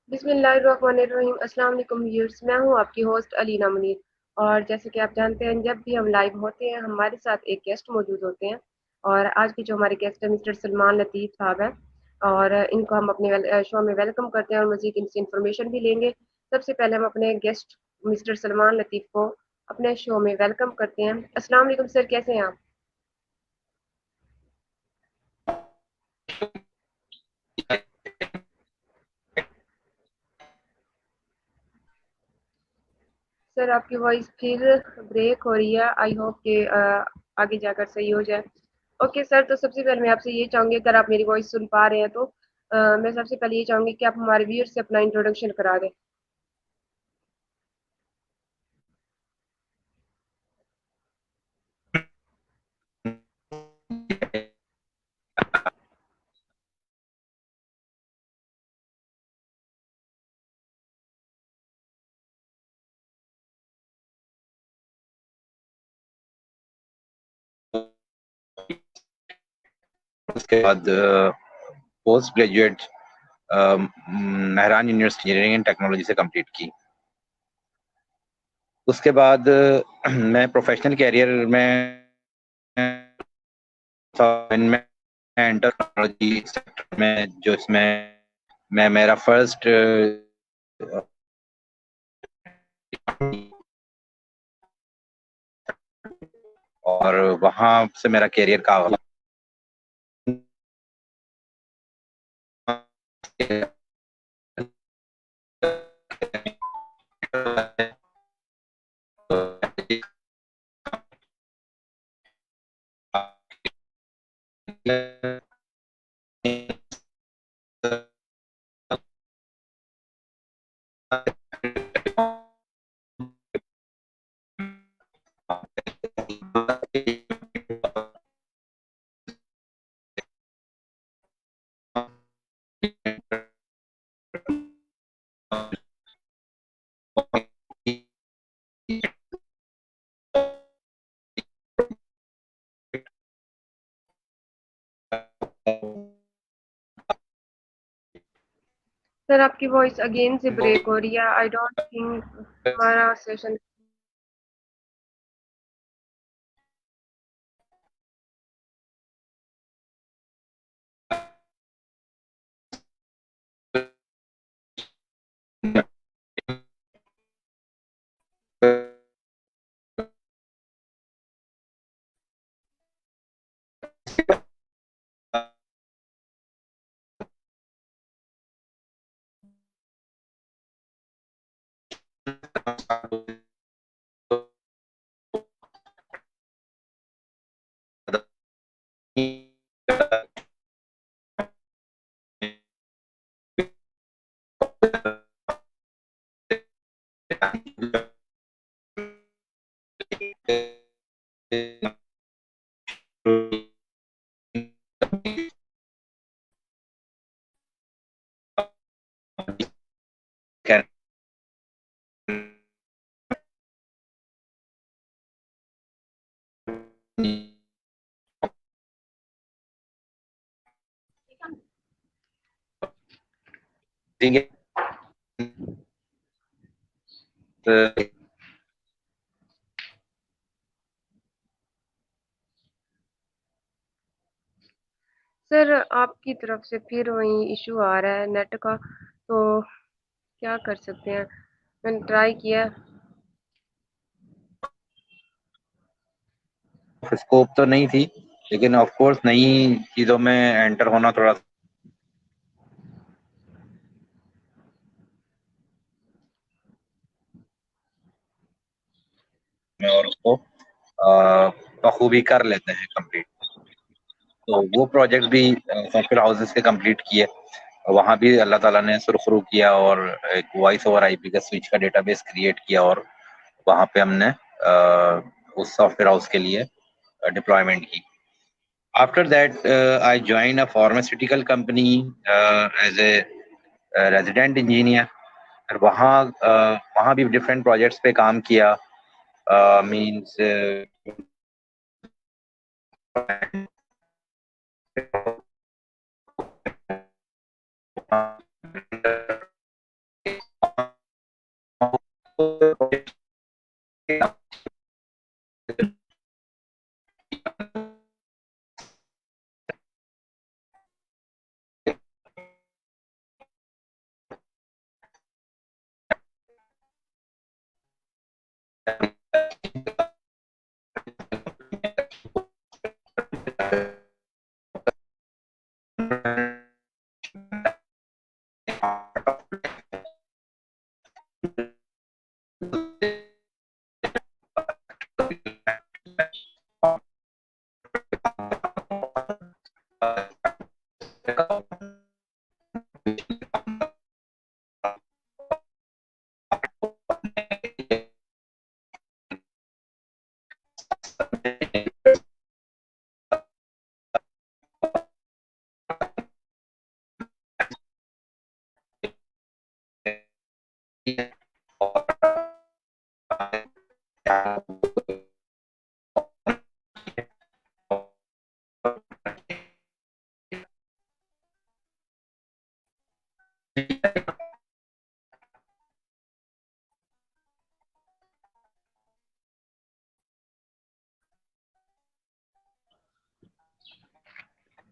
बिस्मिल्लाहिर्रहमानिर्रहीम। अस्सलाम वालेकुम व्यूअर्स, मैं हूं आपकी होस्ट अलीना मुनीर। और जैसे कि आप जानते हैं, जब भी हम लाइव होते हैं हमारे साथ एक गेस्ट मौजूद होते हैं। और आज के जो हमारे गेस्ट हैं मिस्टर सलमान लतीफ़ साहब हैं। और इनको हम अपने शो में वेलकम करते हैं और मज़ीद इनसे इंफॉर्मेशन भी लेंगे। सबसे पहले हम अपने गेस्ट मिस्टर सलमान लतीफ़ को अपने शो में वेलकम करते हैं। अस्सलाम वालेकुम सर, कैसे हैं आप? सर आपकी वॉइस फिर ब्रेक हो रही है। आई होप कि आगे जाकर सही हो जाए। ओके सर, तो सबसे पहले मैं आपसे ये चाहूंगी, अगर आप मेरी वॉइस सुन पा रहे हैं तो मैं सबसे पहले ये चाहूंगी कि आप हमारे व्यूअर से अपना इंट्रोडक्शन करा दें। उसके बाद post graduate Mehran university engineering and technology से कंप्लीट की। उसके बाद मैं प्रोफेशनल कैरियर में में एंटर टेक्नोलॉजी सेक्टर में, जो इसमें मैं मेरा फर्स्ट और वहाँ से मेरा कैरियर का आगाज। सर आपकी वॉइस अगेन से ब्रेक हो रही है। आई डोंट थिंक हमारा सेशन। सर आपकी तरफ से फिर वही इशू आ रहा है नेट का, तो क्या कर सकते हैं। मैंने ट्राई किया। स्कोप तो नहीं थी, लेकिन ऑफ कोर्स नई चीजों में एंटर होना थोड़ा और उसको बखूबी कर लेते हैं कंप्लीट। तो वो प्रोजेक्ट भी सॉफ्टवेयर हाउसेस के कंप्लीट किए। वहाँ भी अल्लाह ताला ने सुरखरू किया और एक वॉइस ओवर आईपी का स्विच का डेटाबेस क्रिएट किया, और वहाँ पे हमने उस सॉफ्टवेयर हाउस के लिए डिप्लॉयमेंट की। After that I join a pharmaceutical company as a resident engineer. और वहाँ भी डिफरेंट प्रोजेक्ट्स पे काम किया। मीन्स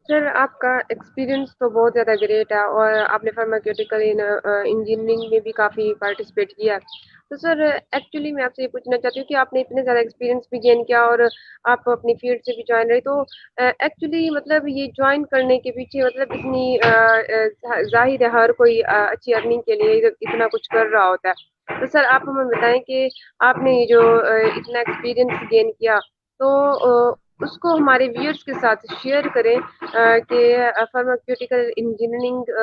सर आपका एक्सपीरियंस तो बहुत ज़्यादा ग्रेट है और आपने फार्मास्यूटिकल इंजीनियरिंग में भी काफ़ी पार्टिसिपेट किया है। तो सर एक्चुअली मैं आपसे ये पूछना चाहती हूँ कि आपने इतने ज़्यादा एक्सपीरियंस भी गेन किया और आप अपनी फील्ड से भी ज्वाइन रहे, तो एक्चुअली मतलब ये ज्वाइन करने के पीछे मतलब इतनी जाहिर है हर कोई अच्छी अर्निंग के लिए इतना कुछ कर रहा होता है। तो सर आप हमें बताएं कि आपने ये जो इतना एक्सपीरियंस गेन किया, तो उसको हमारे व्यूअर्स के साथ शेयर करें कि फार्मास्यूटिकल इंजीनियरिंग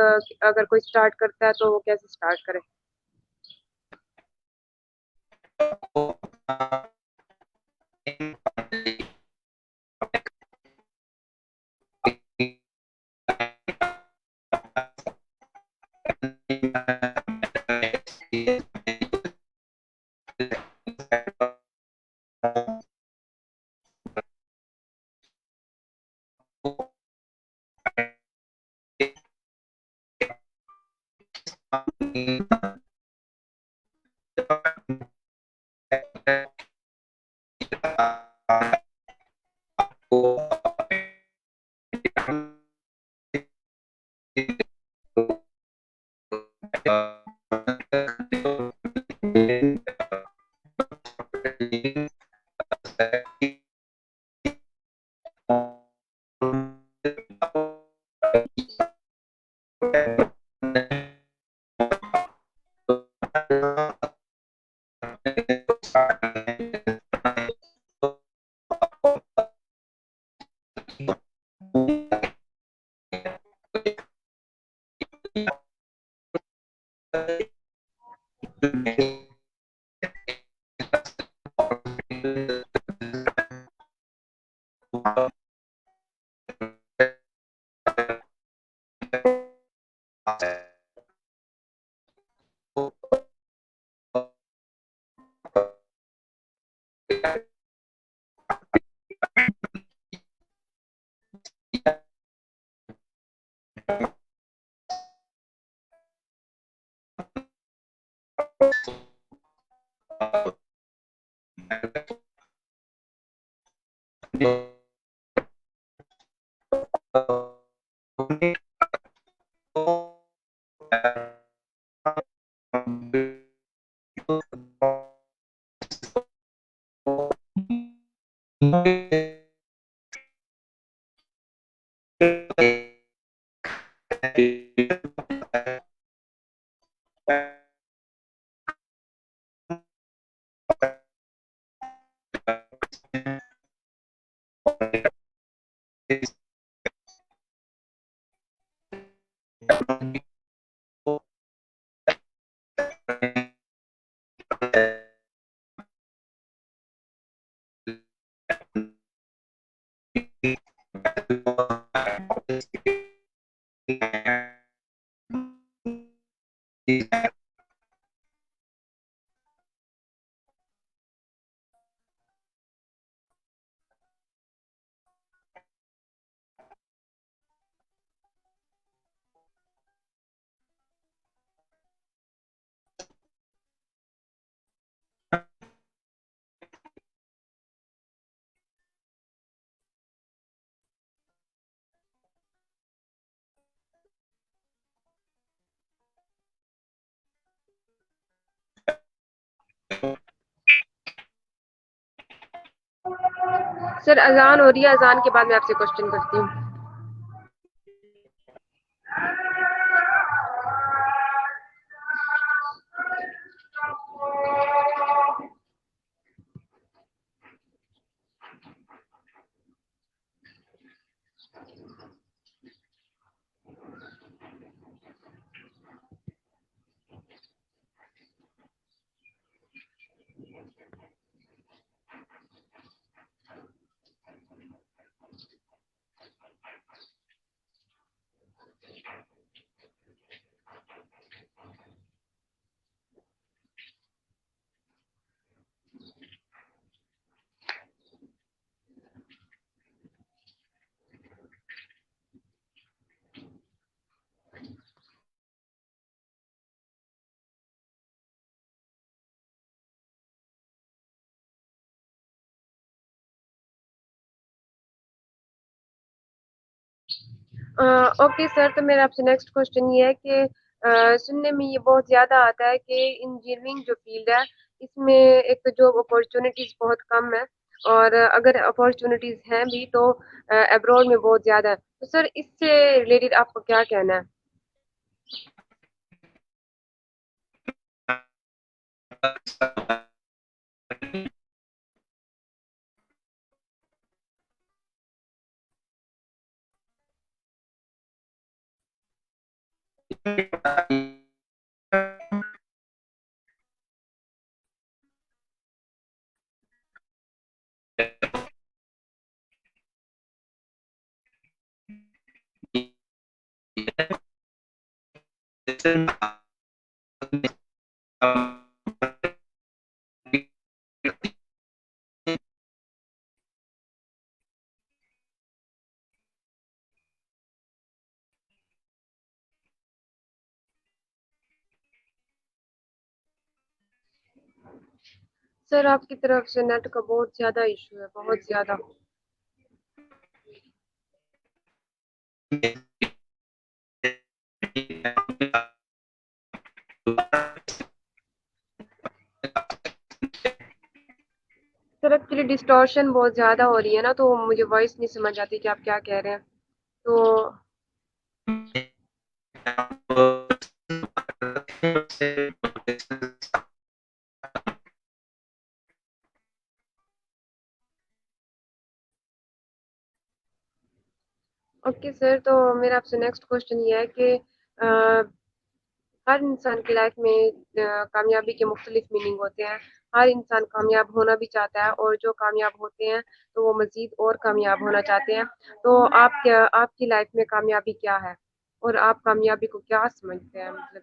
अगर कोई स्टार्ट करता है तो वो कैसे स्टार्ट करे। सर अजान हो रही है, अजान के बाद मैं आपसे क्वेश्चन करती हूँ। ओके सर, तो मेरा आपसे नेक्स्ट क्वेश्चन ये है कि सुनने में ये बहुत ज़्यादा आता है कि इंजीनियरिंग जो फील्ड है इसमें एक तो जॉब अपॉर्चुनिटीज़ बहुत कम है, और अगर अपॉर्चुनिटीज़ हैं भी तो अब्रॉड में बहुत ज़्यादा है। तो सर इससे रिलेटेड आपको क्या कहना है? सर आपकी तरफ से नेट का बहुत ज़्यादा इशू है, बहुत ज़्यादा। सर एक्चुअली डिस्टॉर्शन बहुत ज़्यादा हो रही है ना, तो मुझे वॉइस नहीं समझ आती कि आप क्या कह रहे हैं। तो ओके सर, तो मेरा आपसे नेक्स्ट क्वेश्चन ये है कि हर इंसान की लाइफ में कामयाबी के मुख्तलिफ मीनिंग होते हैं। हर इंसान कामयाब होना भी चाहता है, और जो कामयाब होते हैं तो वो मजीद और कामयाब होना चाहते हैं। तो आप क्या, आपकी लाइफ में कामयाबी क्या है, और आप कामयाबी को क्या समझते हैं, मतलब?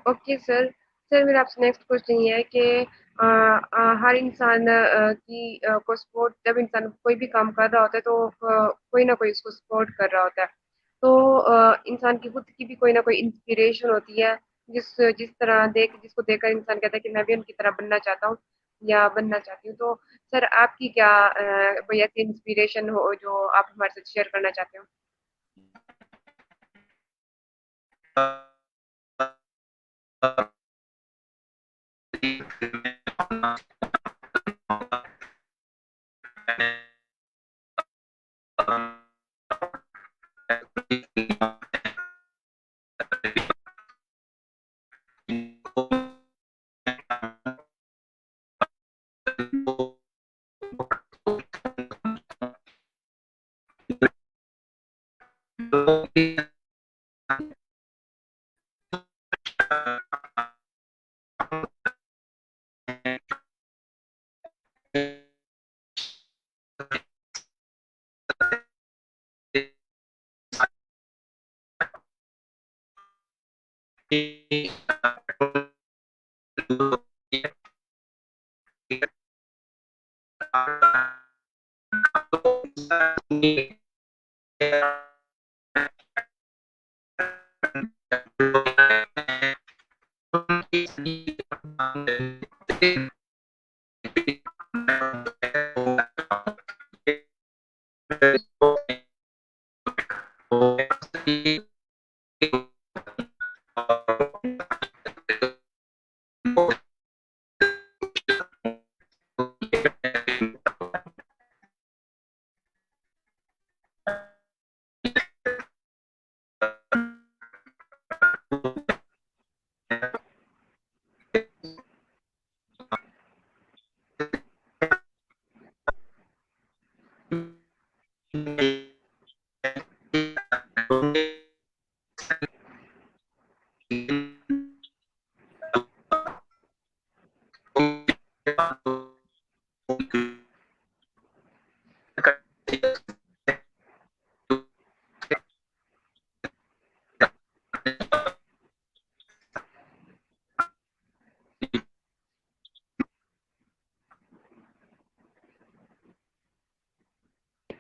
Okay sir. सर मेरा आपसे नेक्स्ट क्वेश्चन ये है कि हर इंसान को सपोर्ट, जब इंसान कोई भी काम कर रहा होता है तो कोई ना कोई उसको सपोर्ट कर रहा होता है। तो इंसान की खुद की भी कोई ना कोई इंस्पिरेशन होती है, जिस जिस तरह देख जिसको देखकर इंसान कहता है कि मैं भी उनकी तरह बनना चाहता हूँ। या बनना चाहती हूँ। तो सर आपकी क्या कोई ऐसी इंस्पिरेशन हो जो आप हमारे साथ शेयर करना चाहते हो?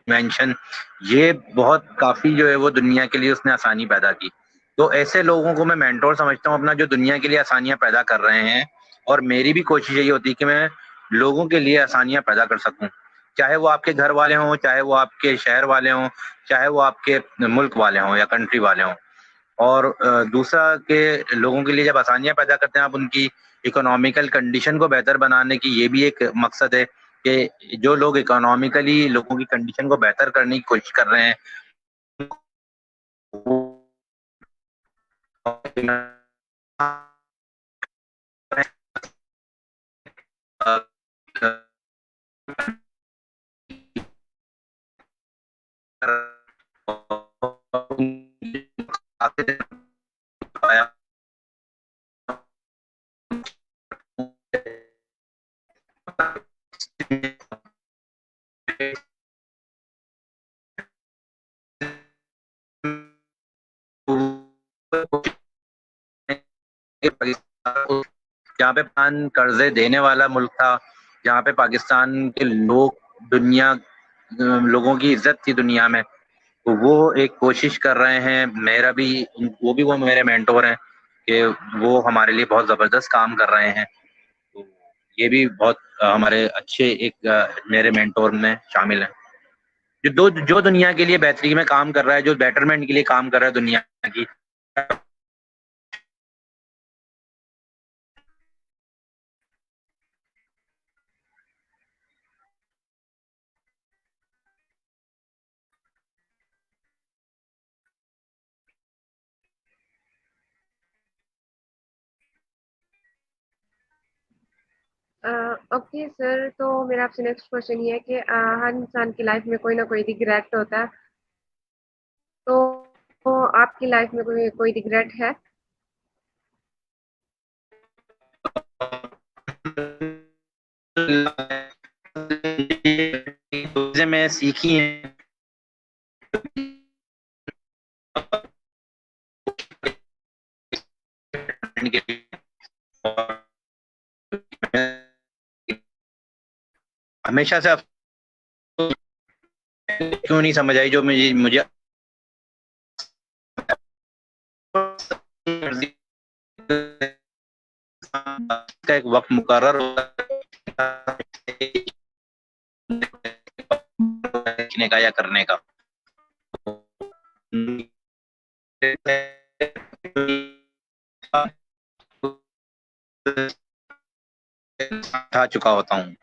मेंशन, ये बहुत काफी जो है वो दुनिया के लिए उसने आसानी पैदा की। तो ऐसे लोगों को मैं मेंटोर समझता हूँ अपना, जो दुनिया के लिए आसानियां पैदा कर रहे हैं। और मेरी भी कोशिश यही होती है कि मैं लोगों के लिए आसानियां पैदा कर सकूं, चाहे वो आपके घर वाले हों, चाहे वो आपके शहर वाले हों, चाहे वो आपके मुल्क वाले हों या कंट्री वाले हों। और दूसरा के लोगों के लिए जब आसानियां पैदा करते हैं आप, उनकी इकोनॉमिकल कंडीशन को बेहतर बनाने की ये भी एक मकसद है कि जो लोग इकोनॉमिकली लोगों की कंडीशन को बेहतर करने की कोशिश कर रहे हैं, जहाँ पे पाकिस्तान कर्जे देने वाला मुल्क था, जहाँ पे पाकिस्तान के लोग लोगों की इज्जत थी दुनिया में, तो वो एक कोशिश कर रहे हैं। मेरा भी, वो मेरे मेंटोर हैं कि वो हमारे लिए बहुत जबरदस्त काम कर रहे हैं। तो ये भी बहुत हमारे अच्छे एक मेरे मेंटोर में शामिल हैं, जो दुनिया के लिए बेहतरी में काम कर रहा है, जो बेटरमेंट के लिए काम कर रहा है दुनिया की। ओके सर, तो मेरा आपसे नेक्स्ट क्वेश्चन ये है कि हर इंसान की लाइफ में कोई ना कोई रिग्रेट होता है। तो आपकी लाइफ में कोई रिग्रेट है? चीजें मैं सीखी हैं के लिए, और हमेशा से क्यों नहीं समझ आई, जो मुझे मुझे का एक वक्त मुकर्रर होता है, लिखने का या करने का था चुका होता हूँ।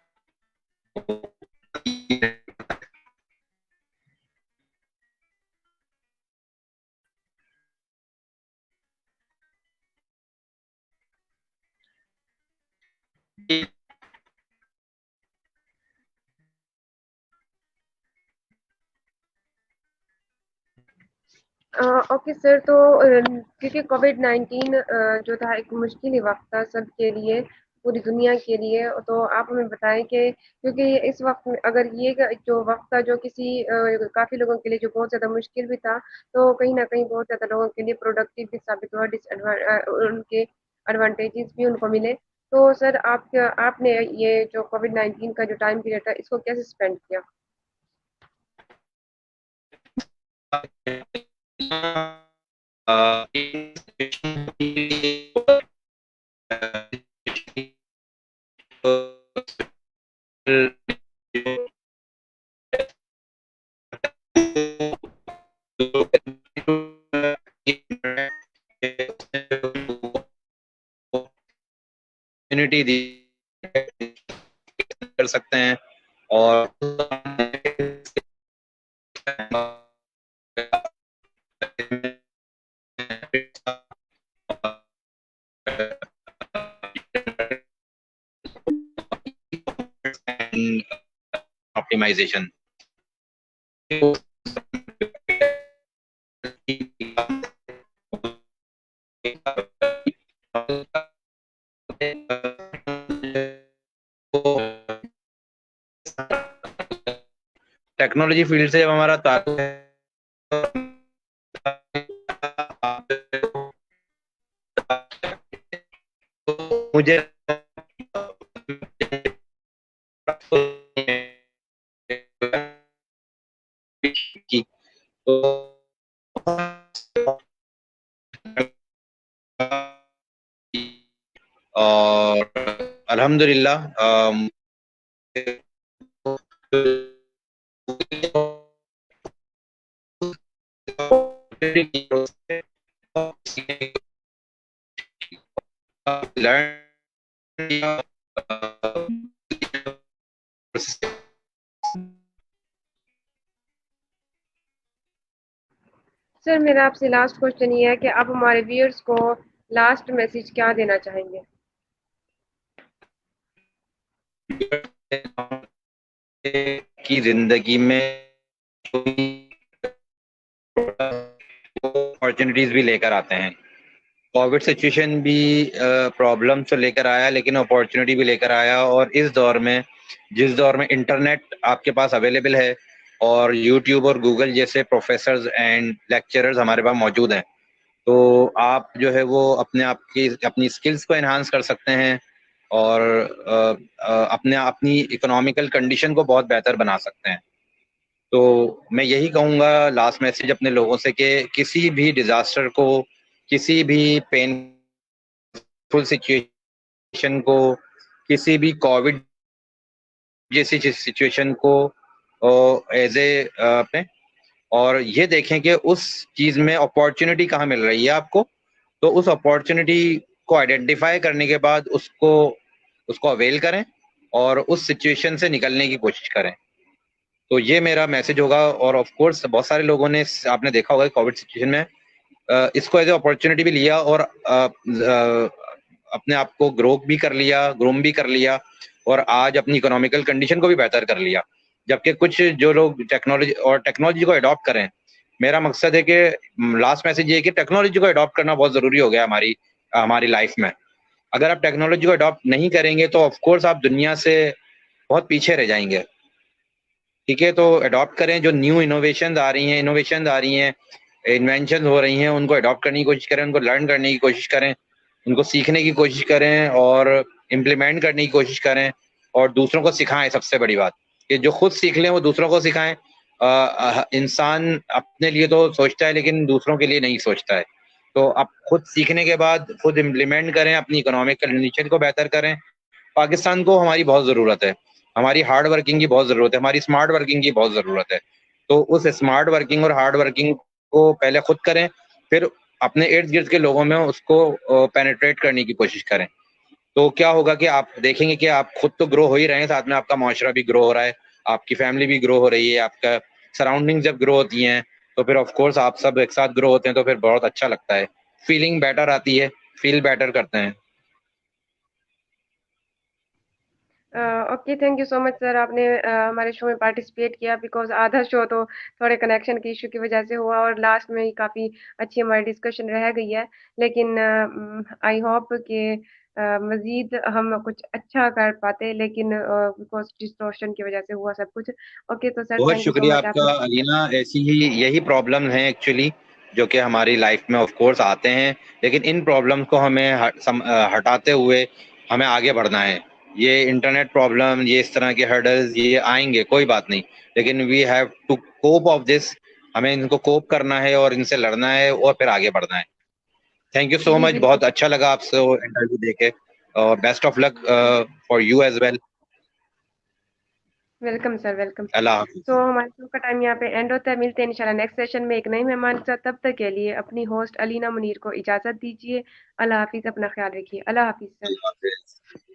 ओके सर, तो क्योंकि कोविड-19 जो था एक मुश्किल ही वक़्त था सबके लिए, पूरी दुनिया के लिए। तो आप हमें बताएँ कि क्योंकि इस वक़्त में अगर ये जो वक़्त था जो किसी काफ़ी लोगों के लिए जो बहुत ज़्यादा मुश्किल भी था, तो कहीं न कहीं बहुत ज़्यादा लोगों के लिए प्रोडक्टिव भी साबित हुआ, उनके एडवांटेजेस भी उनको मिले। तो सर आपने ये जो कोविड-19 का जो टाइम पीरियड था, इसको कैसे स्पेंड किया? अपॉर्चुनिटी दी कर सकते हैं और ऑप्टिमाइजेशन। टेक्नोलॉजी फील्ड से जब हमारा ताल्लुक है, मुझे की तो और अल्हम्दुलिल्लाह लर्न सर मेरा आपसे लास्ट क्वेश्चन ये है कि आप हमारे व्यूअर्स को लास्ट मैसेज क्या देना चाहेंगे? की जिंदगी में अपॉर्चुनिटीज भी लेकर आते हैं। कोविड सिचुएशन भी प्रॉब्लम तो लेकर आया, लेकिन अपॉर्चुनिटी भी लेकर आया। और इस दौर में, जिस दौर में इंटरनेट आपके पास अवेलेबल है और यूट्यूब और गूगल जैसे प्रोफेसर्स एंड लेक्चरर्स हमारे पास मौजूद हैं, तो आप जो है वो अपनी स्किल्स को एनहांस कर सकते हैं और अपने अपनी इकोनॉमिकल कंडीशन को बहुत बेहतर बना सकते हैं। तो मैं यही कहूँगा लास्ट मैसेज अपने लोगों से कि किसी भी डिजास्टर को, किसी भी पेनफुल सिचुएशन को, किसी भी कोविड जैसी सिचुएशन को एज ए अपने और ये देखें कि उस चीज में अपॉर्चुनिटी कहाँ मिल रही है आपको। तो उस अपॉर्चुनिटी को आइडेंटिफाई करने के बाद उसको उसको अवेल करें और उस सिचुएशन से निकलने की कोशिश करें। तो ये मेरा मैसेज होगा। और ऑफ कोर्स बहुत सारे लोगों ने, आपने देखा होगा कोविड सिचुएशन में इसको एज ए अपॉर्चुनिटी भी लिया और अपने आप को ग्रूम भी कर लिया और आज अपनी इकोनॉमिकल कंडीशन को भी बेहतर कर लिया। जबकि कुछ जो लोग टेक्नोलॉजी को अडॉप्ट करें, मेरा मकसद है कि लास्ट मैसेज ये है कि टेक्नोलॉजी को अडॉप्ट करना बहुत जरूरी हो गया हमारी हमारी लाइफ में। अगर आप टेक्नोलॉजी को अडॉप्ट नहीं करेंगे तो ऑफ कोर्स आप दुनिया से बहुत पीछे रह जाएंगे। ठीक है, तो अडॉप्ट करें। जो न्यू इनोवेशन आ रही हैं, इन्वेंशन हो रही हैं, उनको अडॉप्ट करने की कोशिश करें, उनको लर्न करने की कोशिश करें, उनको सीखने की कोशिश करें और इम्प्लीमेंट करने की कोशिश करें और दूसरों को सिखाएं। सबसे बड़ी बात कि जो खुद सीख लें वो दूसरों को सिखाएं। इंसान अपने लिए तो सोचता है लेकिन दूसरों के लिए नहीं सोचता है। तो आप खुद सीखने के बाद खुद इम्प्लीमेंट करें, अपनी इकोनॉमिक कंडीशन को बेहतर करें। पाकिस्तान को हमारी बहुत ज़रूरत है। हमारी हार्ड वर्किंग की बहुत जरूरत है, हमारी स्मार्ट वर्किंग की बहुत जरूरत है। तो उस स्मार्ट वर्किंग और हार्ड वर्किंग को पहले खुद करें, फिर अपने इर्द गिर्द के लोगों में उसको पेनिट्रेट करने की कोशिश करें। तो क्या होगा कि आप देखेंगे कि आप खुद तो ग्रो हो ही रहे हैं, साथ में आपका मुआशरा भी ग्रो हो रहा है, आपकी फैमिली भी ग्रो हो रही है, आपका सराउंडिंग जब ग्रो होती हैं तो फिर ऑफ कोर्स आप सब एक साथ ग्रो होते हैं, तो फिर बहुत अच्छा लगता है, फीलिंग बेटर आती है, फील बेटर करते हैं। Okay, thank you so much sir, आपने हमारे शो में पार्टिसिपेट किया। बिकॉज आधा शो तो थोड़े कनेक्शन की इशू की वजह से हुआ और लास्ट में ही काफ़ी अच्छी हमारी डिस्कशन रह गई है। लेकिन आई होप कि मज़ीद हम कुछ अच्छा कर पाते, लेकिन बिकॉज डिस्टॉर्शन की वजह से हुआ सब कुछ। ओके तो सर, बहुत थैंक यू सो शुक्रिया मच आपका आपने। अलीना। ऐसी ही यही प्रॉब्लम है एक्चुअली, जो कि हमारी लाइफ में ऑफ कोर्स आते हैं, लेकिन इन प्रॉब्लम्स को हमें हटाते हुए हमें आगे बढ़ना है। ये इंटरनेट प्रॉब्लम, ये इस तरह के हर्डल्स ये आएंगे, कोई बात नहीं, लेकिन we have to cope of this. हमें इनको कोप करना है और इनसे लड़ना है और फिर आगे बढ़ना है। Thank you so ji much, बिल्कुल। बहुत अच्छा लगा आपसे इंटरव्यू देके, और best of luck for you as well. Welcome sir, welcome. अल्लाह हाफिज। तो हमारे शो का टाइम यहाँ पे एंड होता है। मिलते हैं इंशाल्लाह नेक्स्ट सेशन में एक नई मेहमान के साथ। तब तक के लिए अपनी होस्ट अलीना मुनीर को इजाजत दीजिए। अल्लाह हाफिज, अपना ख्याल रखिए। अल्लाह हाफिज सर। अल्लाह हाफिज।